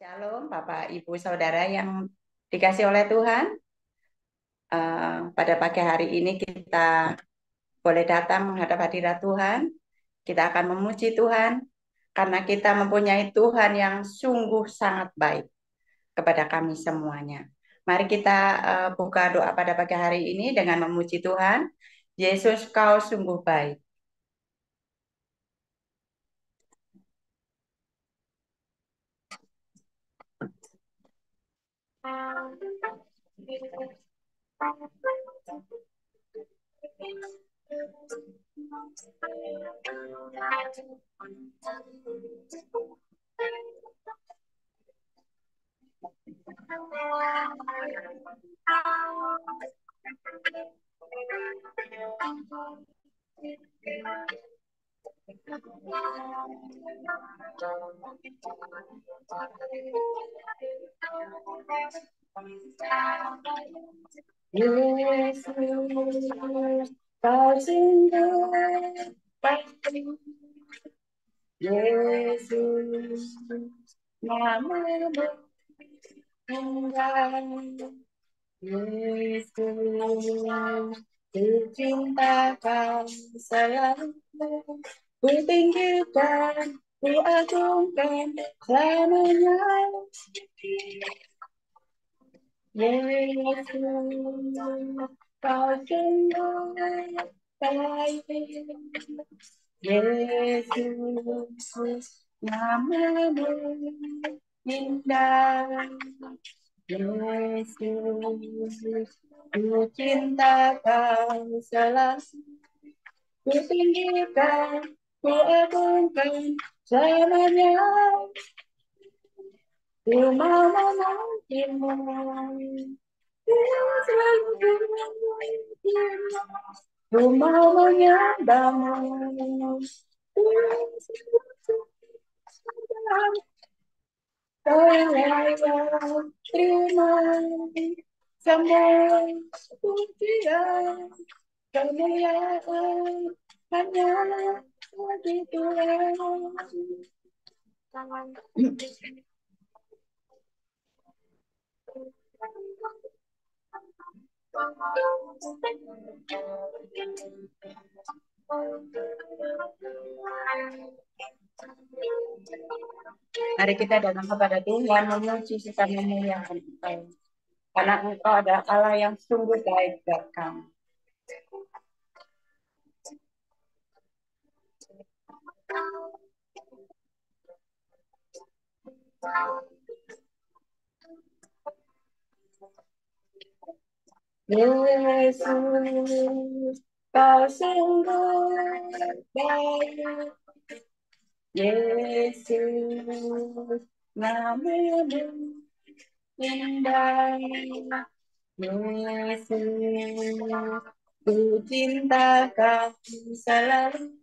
Shalom, Bapak, Ibu, Saudara yang dikasih oleh Tuhan. Pada pagi hari ini kita boleh datang menghadap hadirat Tuhan. Kita akan memuji Tuhan karena kita mempunyai Tuhan yang sungguh sangat baik kepada kami semuanya. Mari kita buka doa pada pagi hari ini dengan memuji Tuhan. Yesus, kau sungguh baik. Yesus, kau sungguh baik. Yesus, namamu indah. Yesus, kucintakan selalu, ku tinggikan, ku agungkan selamanya. Yesus, kau sungguh baik. Yesus, namamu indah. Yesus, ku cintakan selalu, ku tinggikan, ku agungkan selamanya. Ku mau memujimu, ku selalu memujimu, ku mau menyembahmu, ku selalu kau yang layak terima semua pujian kemuliaan hanya bagi Tuhan. Mari kita datang kepada Tuhan memuji serta memuliakan Engkau. Karena Engkau adalah Allah yang sungguh baik buat kami. Yesus, kau sungguh baik. Yesus, namamu indah. Yesus, ku cintakan selalu,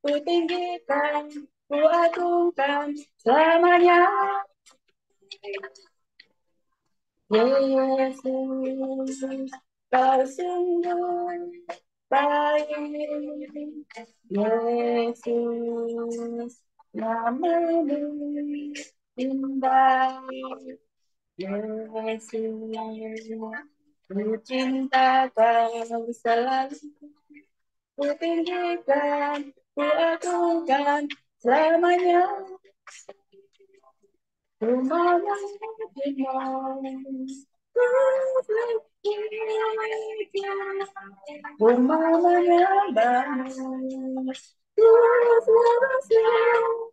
ku tinggikan, ku agungkan selamanya. Yesus, kau sungguh baik. Yesus, namamu indah. Yesus, ku cinta kau selalu, ku tinggikan, ku agungkan selamanya. Ku mau memujimu, ku mau menyembahmu, ku selalu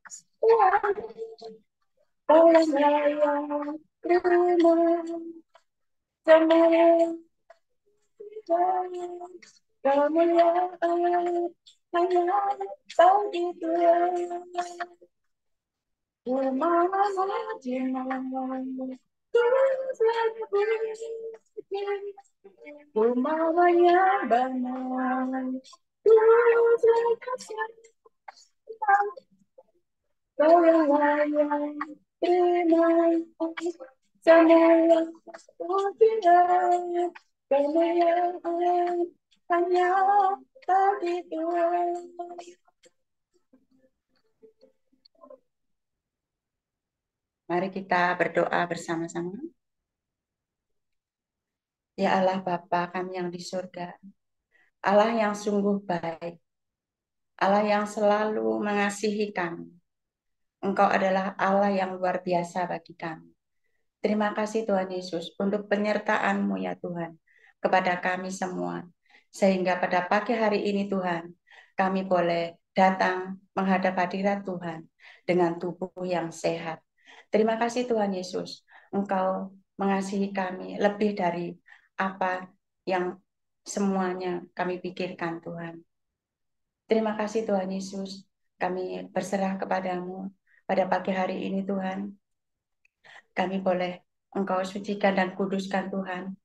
kau yang layak terima semua kemuliaan hanya bagi Tuhan. Ku mau memujimu, ku mau menyembahmu, ku kau yang layak terima semua pujian kemuliaan hanya bagi Tuhan. Mari kita berdoa bersama-sama. Ya Allah Bapa kami yang di surga, Allah yang sungguh baik, Allah yang selalu mengasihi kami. Engkau adalah Allah yang luar biasa bagi kami. Terima kasih Tuhan Yesus untuk penyertaan-Mu ya Tuhan kepada kami semua. Sehingga pada pagi hari ini Tuhan, kami boleh datang menghadap hadirat Tuhan dengan tubuh yang sehat. Terima kasih Tuhan Yesus, Engkau mengasihi kami lebih dari apa yang semuanya kami pikirkan Tuhan. Terima kasih Tuhan Yesus, kami berserah kepadamu pada pagi hari ini Tuhan. Kami boleh Engkau sucikan dan kuduskan Tuhan.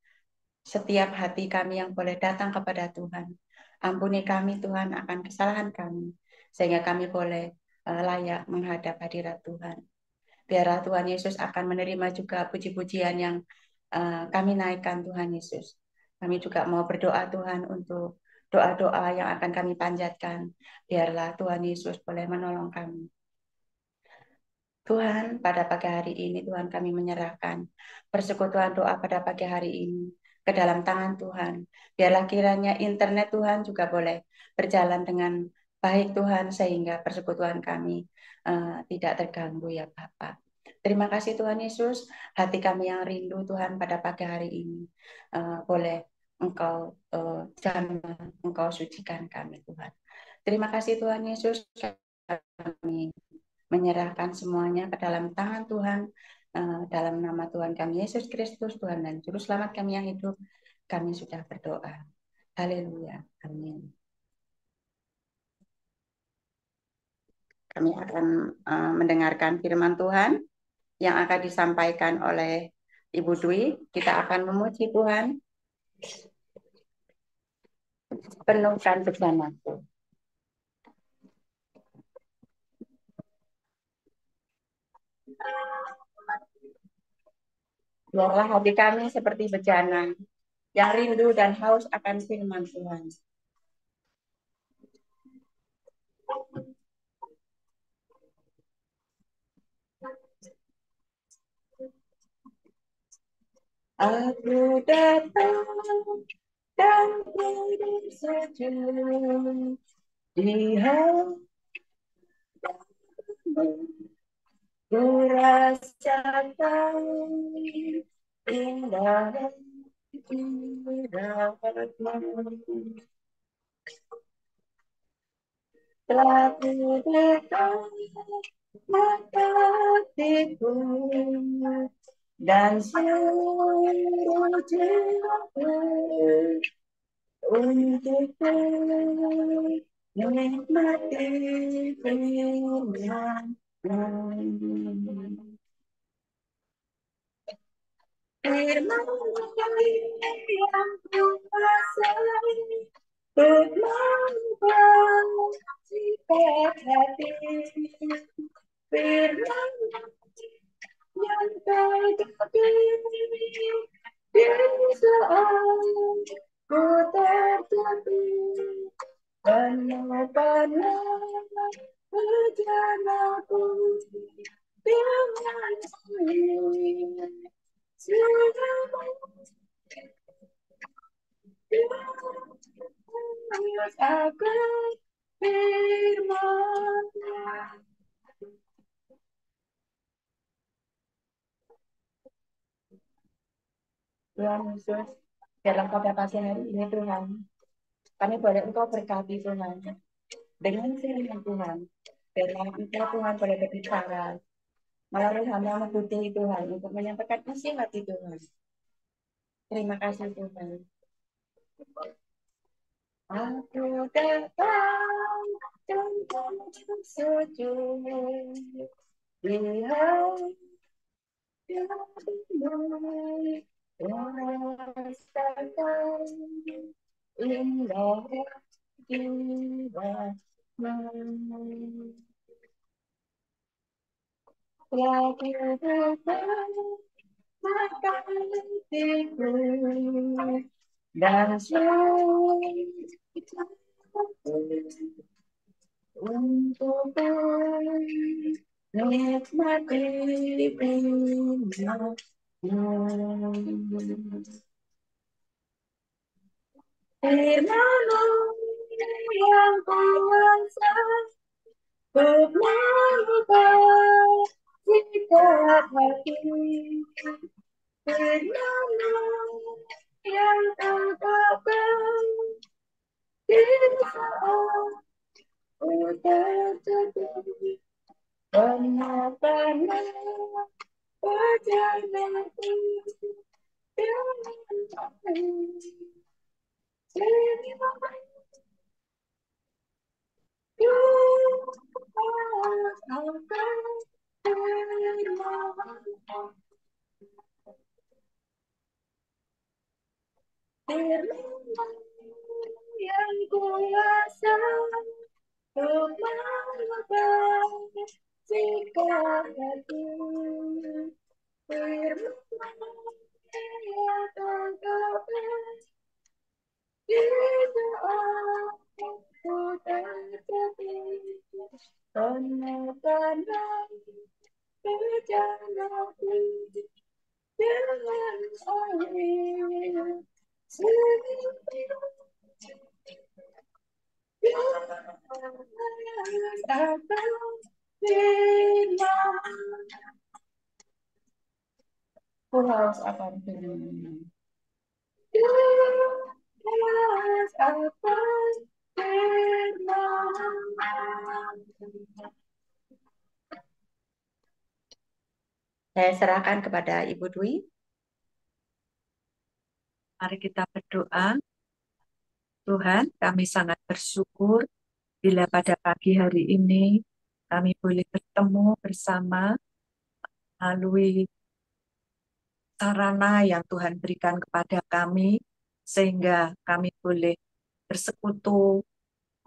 Setiap hati kami yang boleh datang kepada Tuhan. Ampuni kami Tuhan akan kesalahan kami. Sehingga kami boleh layak menghadap hadirat Tuhan. Biarlah Tuhan Yesus akan menerima juga puji-pujian yang kami naikkan Tuhan Yesus. Kami juga mau berdoa Tuhan untuk doa-doa yang akan kami panjatkan. Biarlah Tuhan Yesus boleh menolong kami. Tuhan, pada pagi hari ini Tuhan kami menyerahkan persekutuan doa pada pagi hari ini ke dalam tangan Tuhan. Biarlah kiranya internet Tuhan juga boleh berjalan dengan baik Tuhan sehingga persekutuan kami tidak terganggu ya Bapak. Terima kasih Tuhan Yesus, hati kami yang rindu Tuhan pada pagi hari ini boleh Engkau jamah, Engkau sucikan kami Tuhan. Terima kasih Tuhan Yesus, kami menyerahkan semuanya ke dalam tangan Tuhan, dalam nama Tuhan kami Yesus Kristus, Tuhan dan Juru Selamat kami yang hidup, kami sudah berdoa. Haleluya. Amin. Kami akan mendengarkan firman Tuhan yang akan disampaikan oleh Ibu Dwi. Kita akan memuji Tuhan. Penuhkan bersamaku. Biarlah hati kami seperti bejana yang rindu dan haus akan firman Tuhan. Aku datang dan bersejuk di hatimu, ku rasakan indah kiranya telah kudekat hatiku dan seluruh jiwaku untuk menikmati firman. Firman yang kuasai untuk membangun sifat hati. Firman yang terjadi di saat ku terjatuh. Penuh-penuh perjalaku dengan aku firman. Tuhan Yesus, dalam pada pagi hari ini Tuhan, kami boleh Engkau berkati Tuhan dengan firman Tuhan. Biarlah Engkau Tuhan boleh berbicara melalui hamba membutuhkan Tuhan untuk menyampaikan isi hati Tuhan. Terima kasih Tuhan. Aku datang dan bersujud di hatimu, rasakan indah jiwamu. Lagi datang makan hatiku dan untuk nikmati firman-Mu yang kuasa untuk mengubah sikap hati. Firman-Mu yang katakan di saat ku terjatuh. Benar-benar perjalananku dengan yang kuasa untuk mengubah sikap hati. Firman yang terdapat di doaku terjadi. Benar-benar berjalanku dengan air. Pulau apa itu? Saya serahkan kepada Ibu Dwi. Mari kita berdoa. Tuhan, kami sangat bersyukur bila pada pagi hari ini kami boleh bertemu bersama melalui sarana yang Tuhan berikan kepada kami, sehingga kami boleh bersekutu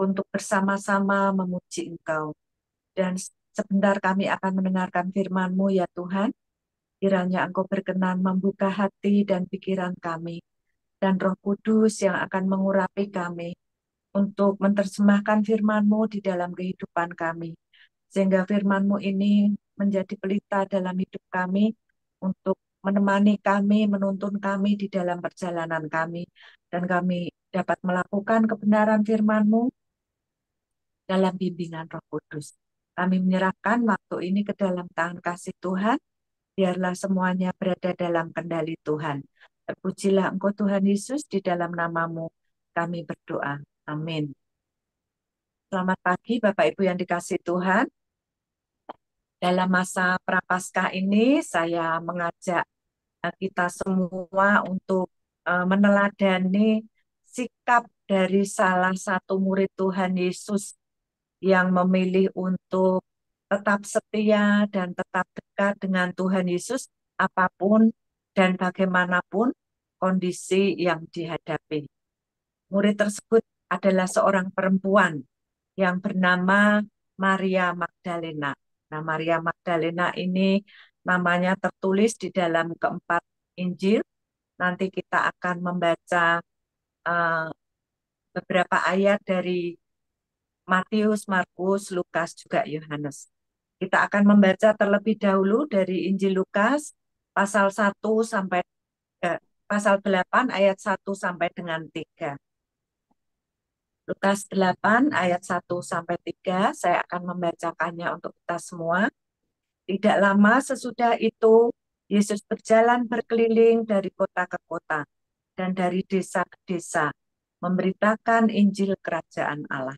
untuk bersama-sama memuji Engkau. Dan sebentar kami akan mendengarkan firman-Mu ya Tuhan, kiranya Engkau berkenan membuka hati dan pikiran kami, dan Roh Kudus yang akan mengurapi kami untuk menerjemahkan firman-Mu di dalam kehidupan kami. Sehingga firman-Mu ini menjadi pelita dalam hidup kami untuk menemani kami, menuntun kami di dalam perjalanan kami. Dan kami dapat melakukan kebenaran firman-Mu dalam bimbingan Roh Kudus. Kami menyerahkan waktu ini ke dalam tangan kasih Tuhan, biarlah semuanya berada dalam kendali Tuhan. Terpujilah Engkau Tuhan Yesus, di dalam nama-Mu kami berdoa. Amin. Selamat pagi Bapak Ibu yang dikasihi Tuhan. Dalam masa Prapaskah ini saya mengajak kita semua untuk meneladani sikap dari salah satu murid Tuhan Yesus yang memilih untuk tetap setia dan tetap dekat dengan Tuhan Yesus apapun dan bagaimanapun kondisi yang dihadapi. Murid tersebut adalah seorang perempuan yang bernama Maria Magdalena. Nah, Maria Magdalena ini namanya tertulis di dalam keempat Injil. Nanti kita akan membaca beberapa ayat dari Matius, Markus, Lukas, juga Yohanes. Kita akan membaca terlebih dahulu dari Injil Lukas pasal 1 sampai pasal 8 ayat 1 sampai dengan 3. Lukas 8 ayat 1 sampai 3, saya akan membacakannya untuk kita semua. Tidak lama sesudah itu, Yesus berjalan berkeliling dari kota ke kota dan dari desa ke desa, memberitakan Injil Kerajaan Allah.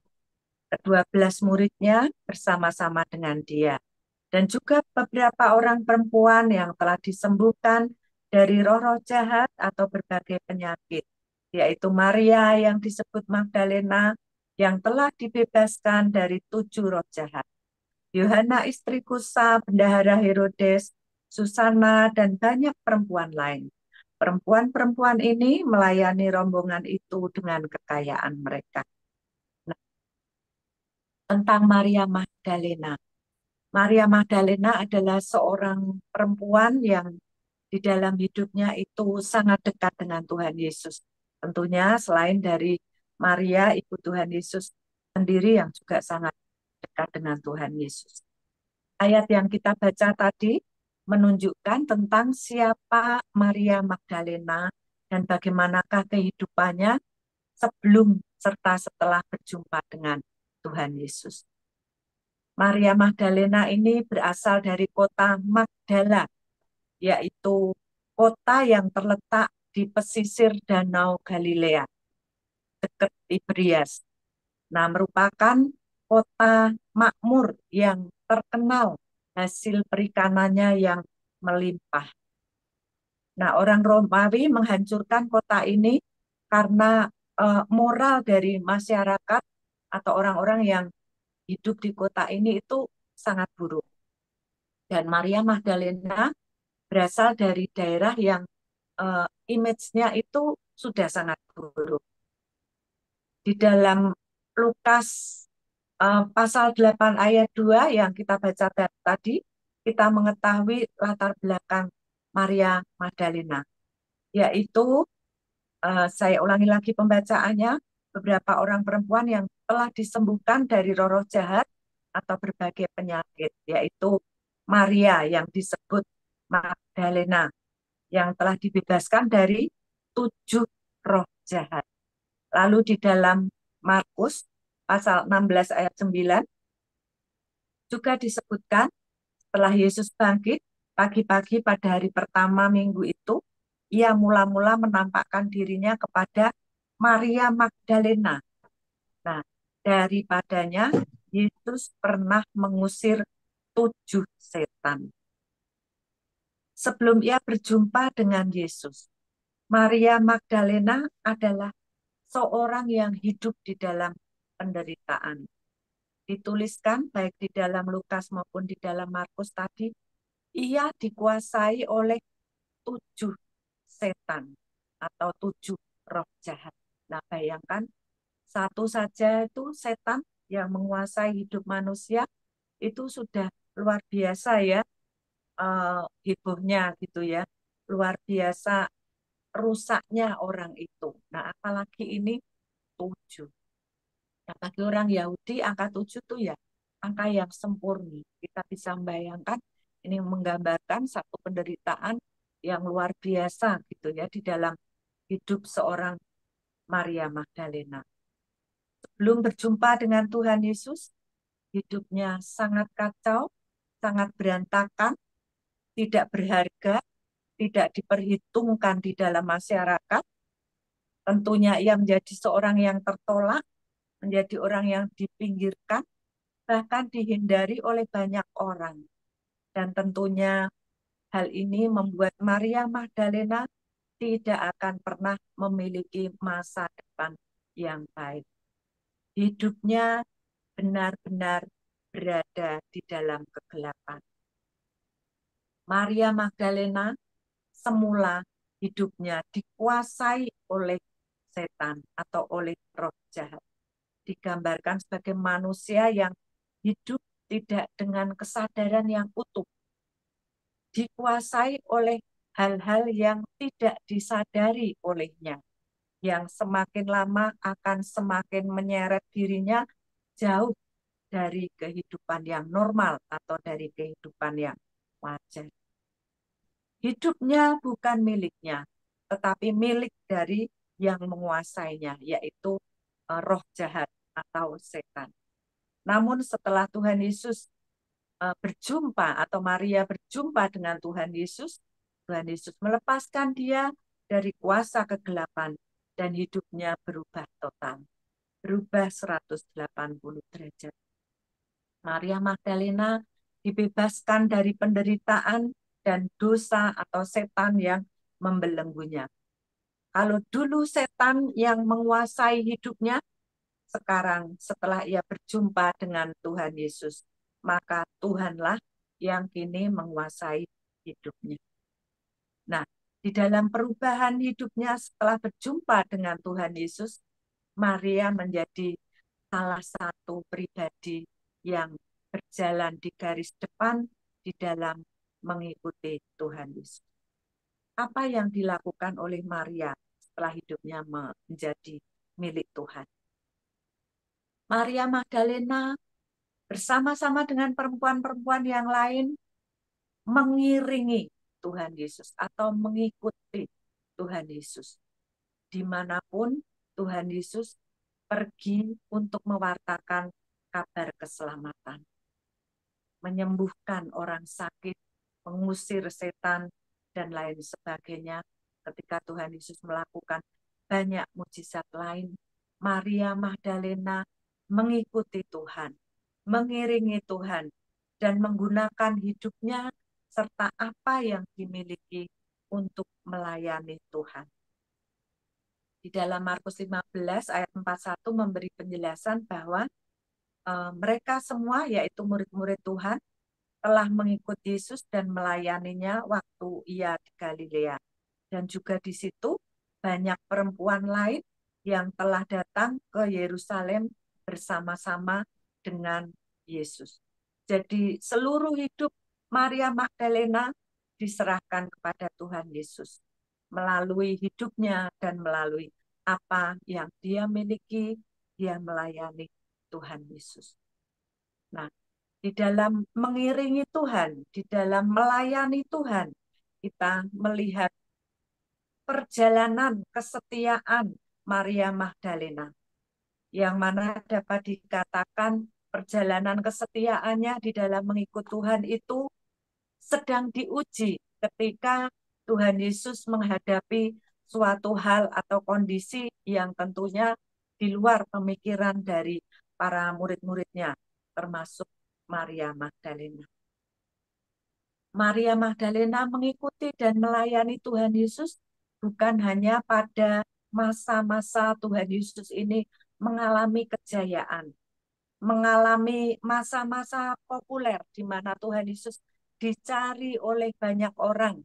Ke-12 muridnya bersama-sama dengan dia, dan juga beberapa orang perempuan yang telah disembuhkan dari roh-roh jahat atau berbagai penyakit, yaitu Maria yang disebut Magdalena, yang telah dibebaskan dari 7 roh jahat, Yohana istri Kusa, bendahara Herodes, Susana, dan banyak perempuan lain. Perempuan-perempuan ini melayani rombongan itu dengan kekayaan mereka. Nah, tentang Maria Magdalena. Maria Magdalena adalah seorang perempuan yang di dalam hidupnya itu sangat dekat dengan Tuhan Yesus. Tentunya selain dari Maria, Ibu Tuhan Yesus sendiri yang juga sangat dekat dengan Tuhan Yesus. ayat yang kita baca tadi menunjukkan tentang siapa Maria Magdalena dan bagaimanakah kehidupannya sebelum serta setelah berjumpa dengan Tuhan Yesus. Maria Magdalena ini berasal dari kota Magdala, yaitu kota yang terletak di pesisir Danau Galilea, dekat Tiberias. Nah, merupakan kota makmur yang terkenal hasil perikanannya yang melimpah. Nah, orang Romawi menghancurkan kota ini karena moral dari masyarakat atau orang-orang yang hidup di kota ini itu sangat buruk. Dan Maria Magdalena berasal dari daerah yang image-nya itu sudah sangat buruk. Di dalam Lukas pasal 8 ayat 2 yang kita baca tadi, kita mengetahui latar belakang Maria Magdalena, yaitu saya ulangi lagi pembacaannya, beberapa orang perempuan yang telah disembuhkan dari roh-roh jahat atau berbagai penyakit, yaitu Maria yang disebut Magdalena, yang telah dibebaskan dari 7 roh jahat. Lalu di dalam Markus pasal 16 ayat 9 juga disebutkan setelah Yesus bangkit pagi-pagi pada hari pertama minggu itu, ia mula-mula menampakkan dirinya kepada Maria Magdalena. Nah, daripadanya Yesus pernah mengusir 7 setan. Sebelum ia berjumpa dengan Yesus, Maria Magdalena adalah seorang yang hidup di dalam penderitaan. Dituliskan baik di dalam Lukas maupun di dalam Markus tadi, ia dikuasai oleh 7 setan atau 7 roh jahat. Nah, bayangkan satu saja itu setan yang menguasai hidup manusia itu sudah luar biasa ya, hebohnya gitu ya, luar biasa rusaknya orang itu. Nah, apalagi ini 7. Nah, bagi orang Yahudi angka 7 itu ya angka yang sempurna. Kita bisa membayangkan ini menggambarkan satu penderitaan yang luar biasa gitu ya di dalam hidup seorang Maria Magdalena. Sebelum berjumpa dengan Tuhan Yesus, hidupnya sangat kacau, sangat berantakan, tidak berharga, tidak diperhitungkan di dalam masyarakat. Tentunya ia menjadi seorang yang tertolak, menjadi orang yang dipinggirkan, bahkan dihindari oleh banyak orang. Dan tentunya hal ini membuat Maria Magdalena tidak akan pernah memiliki masa depan yang baik. Hidupnya benar-benar berada di dalam kegelapan. Maria Magdalena semula hidupnya dikuasai oleh setan atau oleh roh jahat. Digambarkan sebagai manusia yang hidup tidak dengan kesadaran yang utuh. Dikuasai oleh hal-hal yang tidak disadari olehnya, yang semakin lama akan semakin menyeret dirinya jauh dari kehidupan yang normal atau dari kehidupan yang wajar. Hidupnya bukan miliknya, tetapi milik dari yang menguasainya, yaitu roh jahat atau setan. Namun setelah Tuhan Yesus berjumpa atau Maria berjumpa dengan Tuhan Yesus melepaskan dia dari kuasa kegelapan dan hidupnya berubah total, berubah 180 derajat. Maria Magdalena dibebaskan dari penderitaan dan dosa atau setan yang membelenggunya. Kalau dulu setan yang menguasai hidupnya, sekarang setelah ia berjumpa dengan Tuhan Yesus, maka Tuhanlah yang kini menguasai hidupnya. Nah, di dalam perubahan hidupnya setelah berjumpa dengan Tuhan Yesus, Maria menjadi salah satu pribadi yang berjalan di garis depan di dalam mengikuti Tuhan Yesus. Apa yang dilakukan oleh Maria setelah hidupnya menjadi milik Tuhan? Maria Magdalena bersama-sama dengan perempuan-perempuan yang lain mengiringi Tuhan Yesus atau mengikuti Tuhan Yesus. Dimanapun Tuhan Yesus pergi untuk mewartakan kabar keselamatan, menyembuhkan orang sakit, mengusir setan, dan lain sebagainya. Ketika Tuhan Yesus melakukan banyak mujizat lain, Maria Magdalena mengikuti Tuhan, mengiringi Tuhan, dan menggunakan hidupnya serta apa yang dimiliki untuk melayani Tuhan. Di dalam Markus 15 ayat 41 memberi penjelasan bahwa mereka semua, yaitu murid-murid Tuhan, telah mengikut Yesus dan melayaninya waktu ia di Galilea. Dan juga di situ banyak perempuan lain yang telah datang ke Yerusalem bersama-sama dengan Yesus. Jadi seluruh hidup Maria Magdalena diserahkan kepada Tuhan Yesus melalui hidupnya dan melalui apa yang dia miliki, dia melayani Tuhan Yesus. Nah, di dalam mengiringi Tuhan, di dalam melayani Tuhan, kita melihat perjalanan kesetiaan Maria Magdalena, yang mana dapat dikatakan perjalanan kesetiaannya di dalam mengikut Tuhan itu sedang diuji ketika Tuhan Yesus menghadapi suatu hal atau kondisi yang tentunya di luar pemikiran dari para murid-muridnya, termasuk Maria Magdalena. Maria Magdalena mengikuti dan melayani Tuhan Yesus bukan hanya pada masa-masa Tuhan Yesus ini mengalami kejayaan, mengalami masa-masa populer di mana Tuhan Yesus dicari oleh banyak orang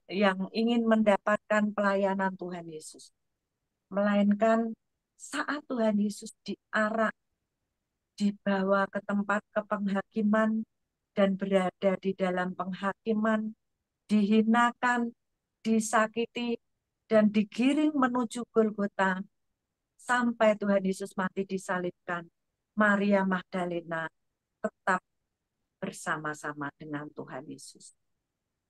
yang ingin mendapatkan pelayanan Tuhan Yesus. Melainkan saat Tuhan Yesus diarak, dibawa ke tempat kepenghakiman, dan berada di dalam penghakiman, dihinakan, disakiti, dan digiring menuju Golgota, sampai Tuhan Yesus mati disalibkan, Maria Magdalena tetap bersama-sama dengan Tuhan Yesus.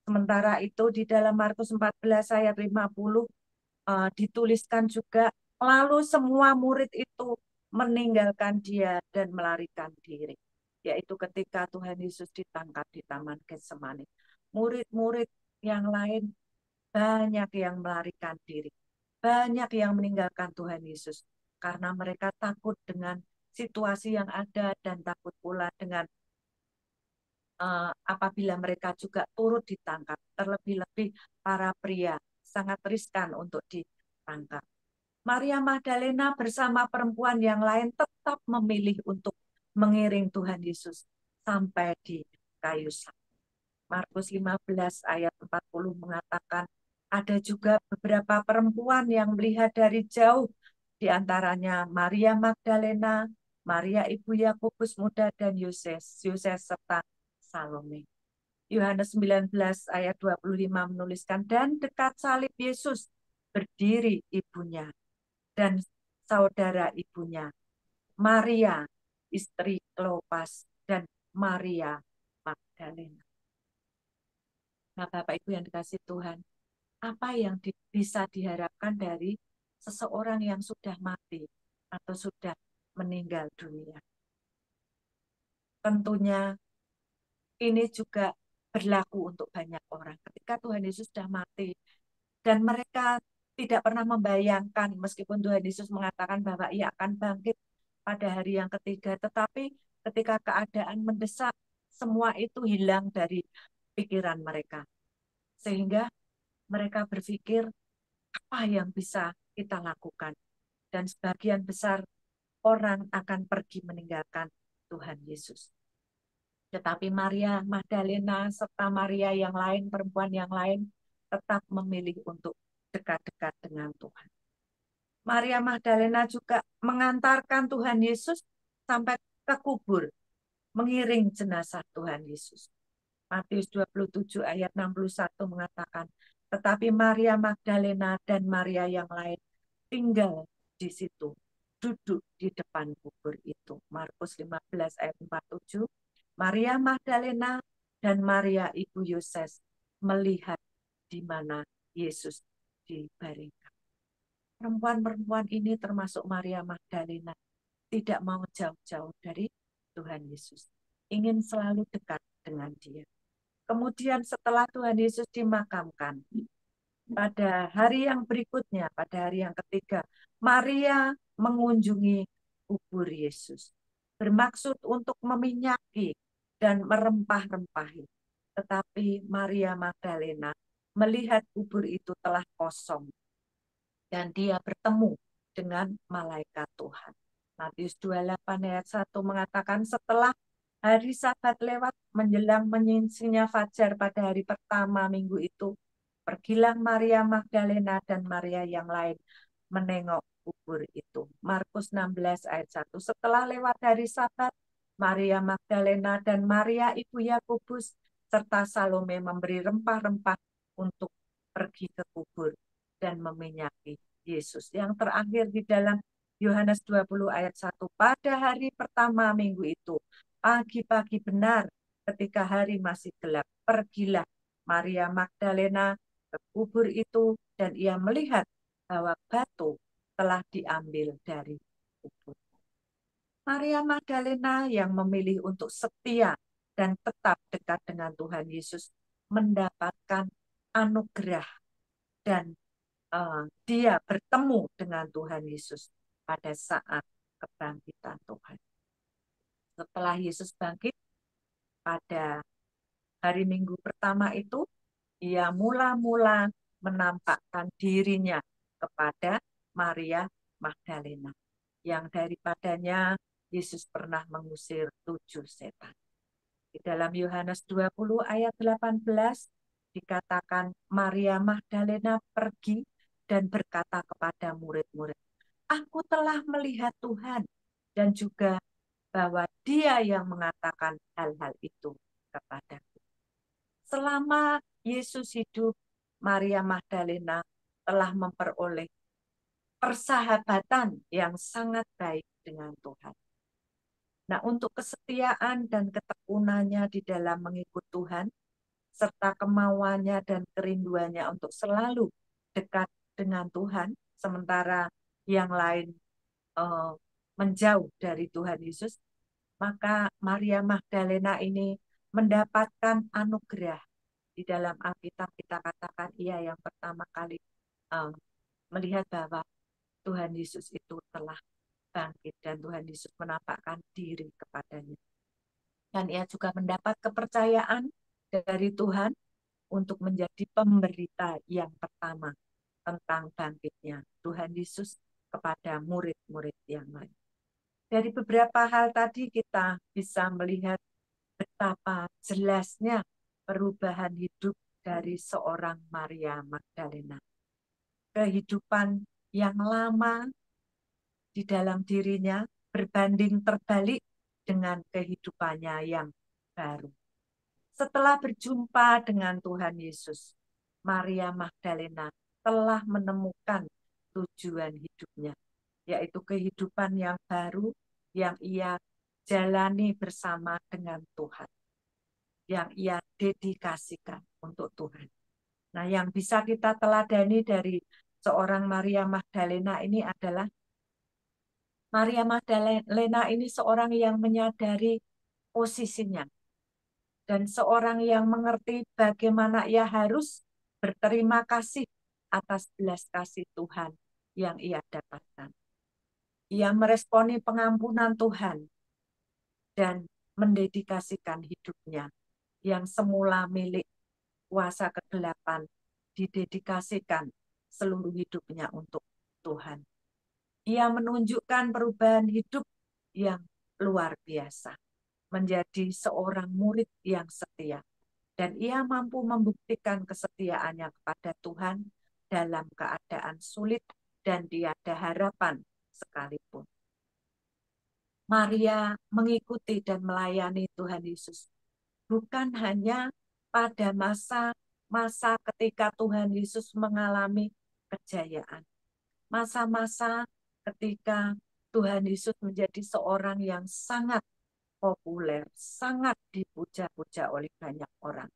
Sementara itu di dalam Markus 14 ayat 50 dituliskan juga, lalu semua murid itu meninggalkan dia dan melarikan diri. Yaitu ketika Tuhan Yesus ditangkap di Taman Getsemani. Murid-murid yang lain banyak yang melarikan diri. Banyak yang meninggalkan Tuhan Yesus. Karena mereka takut dengan situasi yang ada dan takut pula dengan apabila mereka juga turut ditangkap. Terlebih-lebih para pria sangat riskan untuk ditangkap. Maria Magdalena bersama perempuan yang lain tetap memilih untuk mengiring Tuhan Yesus sampai di kayu salib. Markus 15 ayat 40 mengatakan, ada juga beberapa perempuan yang melihat dari jauh, di antaranya Maria Magdalena, Maria ibu Yakobus muda dan Yoses serta Salome. Yohanes 19 ayat 25 menuliskan, dan dekat salib Yesus berdiri ibunya dan saudara ibunya, Maria, istri Klopas, dan Maria Magdalena. Nah, Bapak Ibu yang dikasih Tuhan, apa yang bisa diharapkan dari seseorang yang sudah mati atau sudah meninggal dunia? Tentunya ini juga berlaku untuk banyak orang. Ketika Tuhan Yesus sudah mati, dan mereka tidak pernah membayangkan, meskipun Tuhan Yesus mengatakan bahwa ia akan bangkit pada hari yang ketiga, tetapi ketika keadaan mendesak, semua itu hilang dari pikiran mereka. Sehingga mereka berpikir, apa yang bisa kita lakukan? Dan sebagian besar orang akan pergi meninggalkan Tuhan Yesus. Tetapi Maria Magdalena serta Maria yang lain, perempuan yang lain, tetap memilih untuk dekat-dekat dengan Tuhan. Maria Magdalena juga mengantarkan Tuhan Yesus sampai ke kubur, mengiring jenazah Tuhan Yesus. Matius 27 ayat 61 mengatakan, tetapi Maria Magdalena dan Maria yang lain tinggal di situ duduk di depan kubur itu. Markus 15 ayat 47. Maria Magdalena dan Maria ibu Yoses melihat di mana Yesus dibaringkan. Perempuan-perempuan ini termasuk Maria Magdalena tidak mau jauh-jauh dari Tuhan Yesus. Ingin selalu dekat dengan Dia. Kemudian setelah Tuhan Yesus dimakamkan, pada hari yang berikutnya, pada hari yang ketiga, Maria mengunjungi kubur Yesus. Bermaksud untuk meminyaki dan merempah-rempahi. Tetapi Maria Magdalena melihat kubur itu telah kosong. Dan dia bertemu dengan malaikat Tuhan. Matius 28 ayat 1 mengatakan setelah hari Sabat lewat menjelang menyinsinya fajar pada hari pertama minggu itu, pergilah Maria Magdalena dan Maria yang lain menengok kubur itu. Markus 16 ayat 1. Setelah lewat hari Sabat, Maria Magdalena dan Maria ibu Yakobus serta Salome memberi rempah-rempah untuk pergi ke kubur dan meminyaki Yesus. Yang terakhir di dalam Yohanes 20 ayat 1. Pada hari pertama minggu itu, pagi-pagi benar ketika hari masih gelap, pergilah Maria Magdalena ke kubur itu dan ia melihat bahwa batu telah diambil dari kubur. Maria Magdalena yang memilih untuk setia dan tetap dekat dengan Tuhan Yesus mendapatkan anugerah dan dia bertemu dengan Tuhan Yesus pada saat kebangkitan Tuhan. Setelah Yesus bangkit pada hari Minggu pertama itu, ia mula-mula menampakkan dirinya kepada Maria Magdalena, yang daripadanya Yesus pernah mengusir 7 setan. Di dalam Yohanes 20 ayat 18 dikatakan Maria Magdalena pergi dan berkata kepada murid-murid, "Aku telah melihat Tuhan," dan juga bahwa Dia yang mengatakan hal-hal itu kepadaku. Selama Yesus hidup, Maria Magdalena telah memperoleh persahabatan yang sangat baik dengan Tuhan. Nah, untuk kesetiaan dan ketekunannya di dalam mengikut Tuhan, serta kemauannya dan kerinduannya untuk selalu dekat dengan Tuhan, sementara yang lain menjauh dari Tuhan Yesus, maka Maria Magdalena ini mendapatkan anugerah. Di dalam Alkitab kita katakan ia yang pertama kali melihat bahwa Tuhan Yesus itu telah bangkit dan Tuhan Yesus menampakkan diri kepadanya. Dan ia juga mendapat kepercayaan dari Tuhan untuk menjadi pemberita yang pertama tentang bangkitnya Tuhan Yesus kepada murid-murid yang lain. Dari beberapa hal tadi kita bisa melihat betapa jelasnya perubahan hidup dari seorang Maria Magdalena. Kehidupan yang lama di dalam dirinya berbanding terbalik dengan kehidupannya yang baru. Setelah berjumpa dengan Tuhan Yesus, Maria Magdalena telah menemukan tujuan hidupnya, yaitu kehidupan yang baru yang ia jalani bersama dengan Tuhan, yang ia dedikasikan untuk Tuhan. Nah, yang bisa kita teladani dari seorang Maria Magdalena ini adalah Maria Magdalena ini seorang yang menyadari posisinya dan seorang yang mengerti bagaimana ia harus berterima kasih atas belas kasih Tuhan yang ia dapatkan. Ia meresponi pengampunan Tuhan dan mendedikasikan hidupnya yang semula milik kuasa kegelapan, didedikasikan seluruh hidupnya untuk Tuhan. Ia menunjukkan perubahan hidup yang luar biasa, menjadi seorang murid yang setia. Dan ia mampu membuktikan kesetiaannya kepada Tuhan dalam keadaan sulit dan tiada harapan sekalipun. Maria mengikuti dan melayani Tuhan Yesus bukan hanya pada masa-masa ketika Tuhan Yesus mengalami kejayaan. Masa-masa ketika Tuhan Yesus menjadi seorang yang sangat populer, sangat dipuja-puja oleh banyak orang.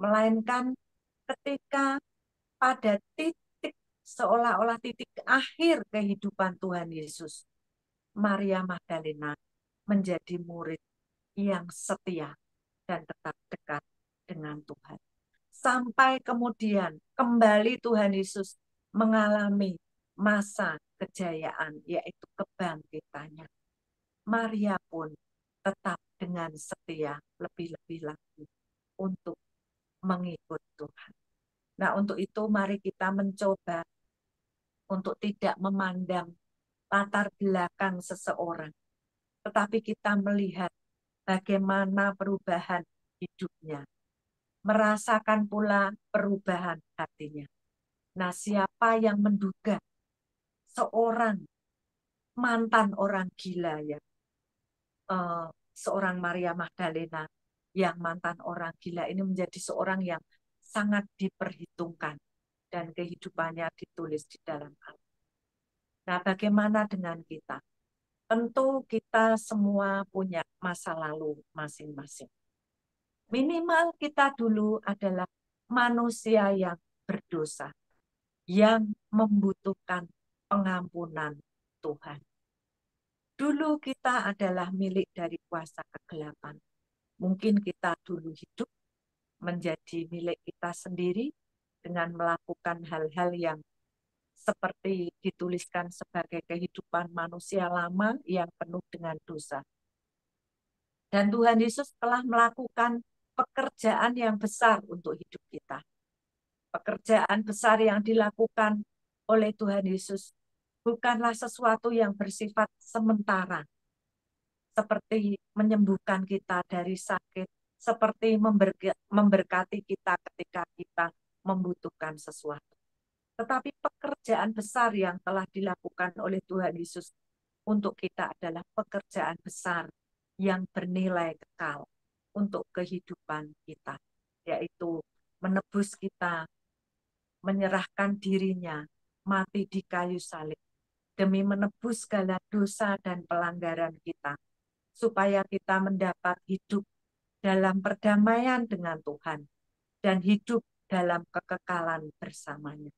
Melainkan ketika pada titik seolah-olah titik akhir kehidupan Tuhan Yesus, Maria Magdalena menjadi murid yang setia dan tetap dekat dengan Tuhan. Sampai kemudian kembali Tuhan Yesus mengalami masa kejayaan, yaitu kebangkitannya. Maria pun tetap dengan setia lebih-lebih lagi untuk mengikut Tuhan. Nah, untuk itu mari kita mencoba untuk tidak memandang latar belakang seseorang, tetapi kita melihat bagaimana perubahan hidupnya, merasakan pula perubahan hatinya. Nah, siapa yang menduga seorang mantan orang gila ya, seorang Maria Magdalena yang mantan orang gila ini menjadi seorang yang sangat diperhitungkan dan kehidupannya ditulis di dalam Alkitab. Nah, bagaimana dengan kita? Tentu kita semua punya masa lalu masing-masing. Minimal kita dulu adalah manusia yang berdosa, yang membutuhkan pengampunan Tuhan. Dulu kita adalah milik dari kuasa kegelapan. Mungkin kita dulu hidup menjadi milik kita sendiri dengan melakukan hal-hal yang seperti dituliskan sebagai kehidupan manusia lama yang penuh dengan dosa. Dan Tuhan Yesus telah melakukan pekerjaan yang besar untuk hidup kita. Pekerjaan besar yang dilakukan oleh Tuhan Yesus bukanlah sesuatu yang bersifat sementara, seperti menyembuhkan kita dari sakit, seperti memberkati kita ketika kita membutuhkan sesuatu. Tetapi pekerjaan besar yang telah dilakukan oleh Tuhan Yesus untuk kita adalah pekerjaan besar yang bernilai kekal untuk kehidupan kita, yaitu menebus kita, menyerahkan dirinya, mati di kayu salib, demi menebus segala dosa dan pelanggaran kita, supaya kita mendapat hidup dalam perdamaian dengan Tuhan, dan hidup dalam kekekalan bersamanya.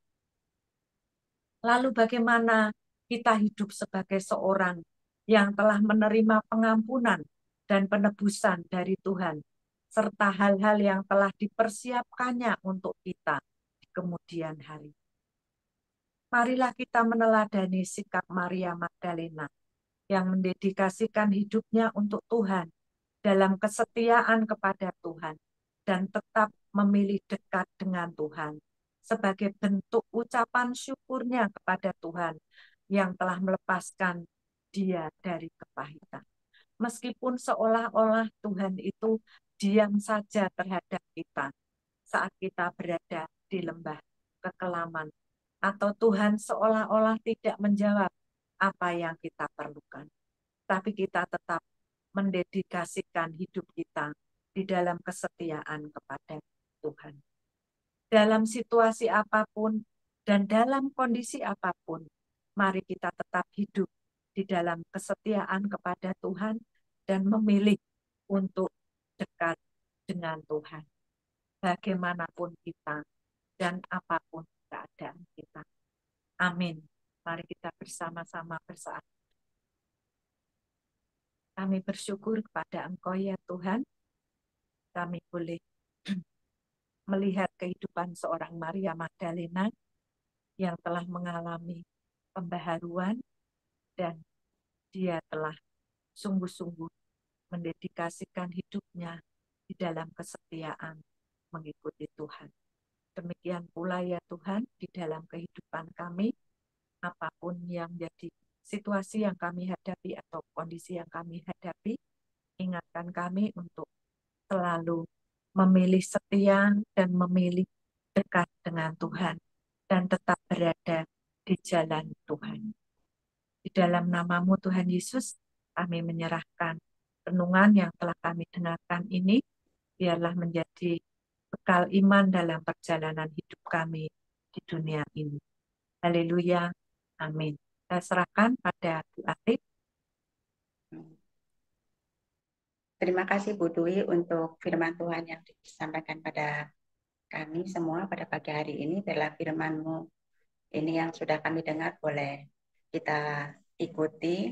Lalu bagaimana kita hidup sebagai seorang yang telah menerima pengampunan dan penebusan dari Tuhan, serta hal-hal yang telah dipersiapkannya untuk kita di kemudian hari. Marilah kita meneladani sikap Maria Magdalena yang mendedikasikan hidupnya untuk Tuhan dalam kesetiaan kepada Tuhan dan tetap memilih dekat dengan Tuhan sebagai bentuk ucapan syukurnya kepada Tuhan yang telah melepaskan dia dari kepahitan. Meskipun seolah-olah Tuhan itu diam saja terhadap kita saat kita berada di lembah kekelaman, atau Tuhan seolah-olah tidak menjawab apa yang kita perlukan, tapi kita tetap mendedikasikan hidup kita di dalam kesetiaan kepada Tuhan. Dalam situasi apapun dan dalam kondisi apapun, mari kita tetap hidup di dalam kesetiaan kepada Tuhan dan memilih untuk dekat dengan Tuhan. Bagaimanapun kita dan apapun keadaan kita. Amin. Mari kita bersama-sama bersaat. Kami bersyukur kepada Engkau ya Tuhan. Kami boleh melihat kehidupan seorang Maria Magdalena yang telah mengalami pembaharuan dan dia telah sungguh-sungguh mendedikasikan hidupnya di dalam kesetiaan mengikuti Tuhan. Demikian pula ya Tuhan, di dalam kehidupan kami, apapun yang menjadi situasi yang kami hadapi atau kondisi yang kami hadapi, ingatkan kami untuk selalu memilih setia dan memilih dekat dengan Tuhan dan tetap berada di jalan Tuhan. Di dalam namamu Tuhan Yesus, kami menyerahkan renungan yang telah kami dengarkan ini, biarlah menjadi bekal iman dalam perjalanan hidup kami di dunia ini. Haleluya. Amin. Saya serahkan pada Bu Arif. Terima kasih Bu Dwi untuk firman Tuhan yang disampaikan pada kami semua pada pagi hari ini. Adalah firman-Mu ini yang sudah kami dengar, boleh kita ikuti.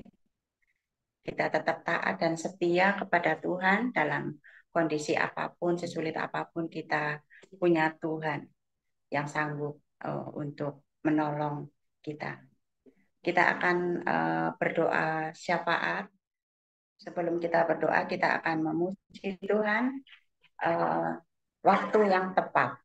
Kita tetap taat dan setia kepada Tuhan dalam kondisi apapun, sesulit apapun. Kita punya Tuhan yang sanggup untuk menolong kita. Kita akan berdoa syafaat. Sebelum kita berdoa, kita akan memuji Tuhan waktu yang tepat.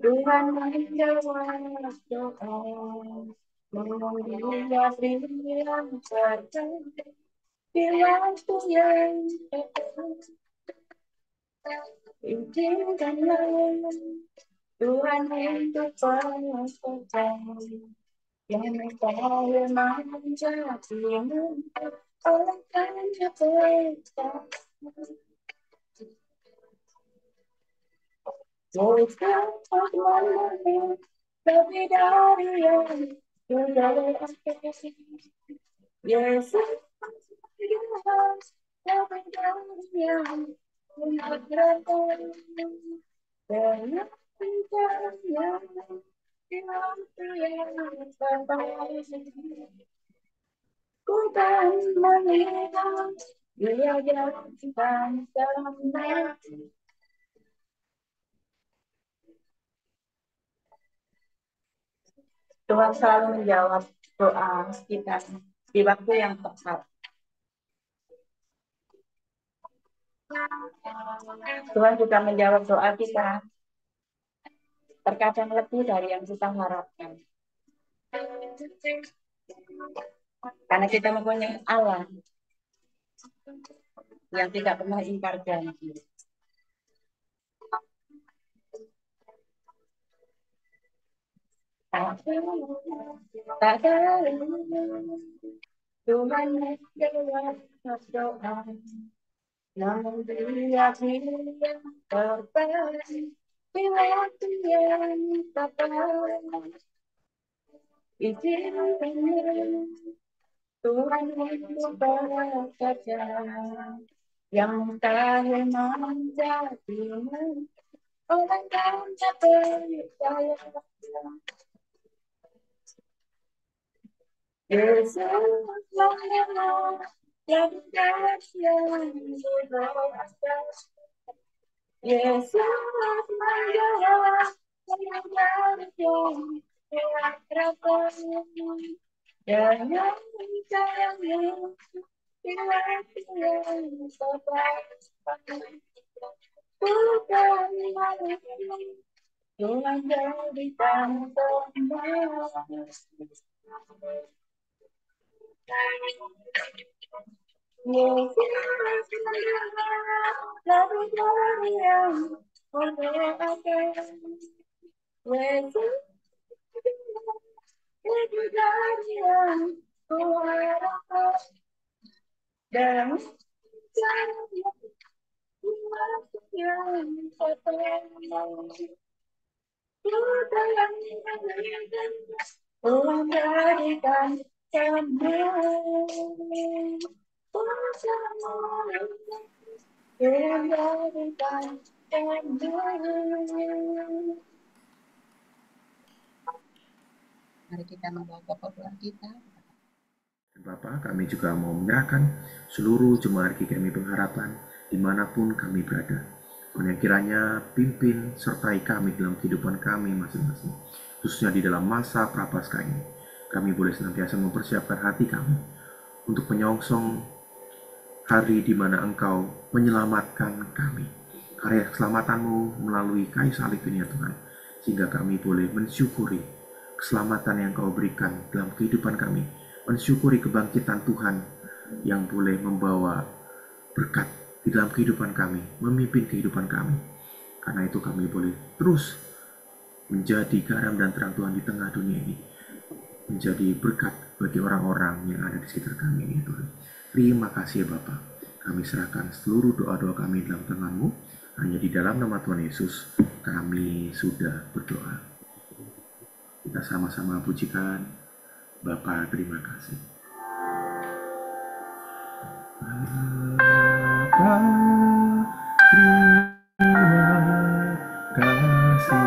Tuhan menjawab doa, mengundi yang terbaik di waktu yang tepat. Izinkanlah Tuhan untuk penyelesaian yang mengetahui menjadimu oleh karena berita. Lebih dari yang sudah Yesus, lebih dari yang mengatakan banyak yang ku kan melihat dia jangan sama. Tuhan selalu menjawab doa kita di waktu yang tepat. Tuhan juga menjawab doa kita terkadang lebih dari yang kita harapkan. Karena kita mempunyai Allah yang tidak pernah ingkar janji. Tak ada Tuhan menjawab doa, namun Dia yang terbaik di waktu yang tepat. Izinkanlah Tuhan untuk bekerja yang tak menjadimu orang yang tak percaya. Yesus mengenal yang berdoa. Yesus menjawab yang dan yang sayangnya bukan Tuhan jadikan Tuhan berikan Mari kita membawa pokok doa kita. Bapa, kami juga mau menyerahkan seluruh jemaat GKMI Pengharapan dimanapun kami berada. Yang kiranya pimpin sertai kami dalam kehidupan kami masing-masing, khususnya di dalam masa Prapaskah ini. Kami boleh senantiasa mempersiapkan hati kami untuk menyongsong hari di mana Engkau menyelamatkan kami. Karya keselamatan-Mu melalui kayu salib ini ya Tuhan, sehingga kami boleh mensyukuri keselamatan yang Kau berikan dalam kehidupan kami, mensyukuri kebangkitan Tuhan yang boleh membawa berkat di dalam kehidupan kami, memimpin kehidupan kami. Karena itu kami boleh terus menjadi garam dan terang Tuhan di tengah dunia ini, menjadi berkat bagi orang-orang yang ada di sekitar kami ini Tuhan. Terima kasih ya Bapa. Kami serahkan seluruh doa-doa kami dalam tangan-Mu. Hanya di dalam nama Tuhan Yesus kami sudah berdoa. Kita sama-sama pujikan Bapa, terima kasih. Bapa, terima kasih.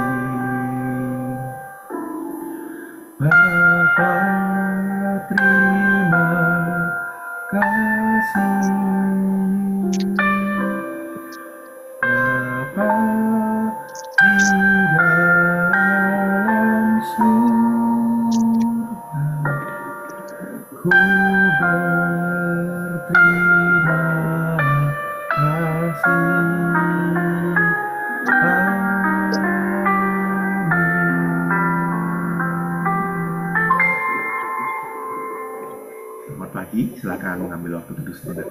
Bapa, terima kasih. Bapa di dalam surga, ku berterima kasih. Selamat pagi, silakan mengambil waktu teduh sebentar.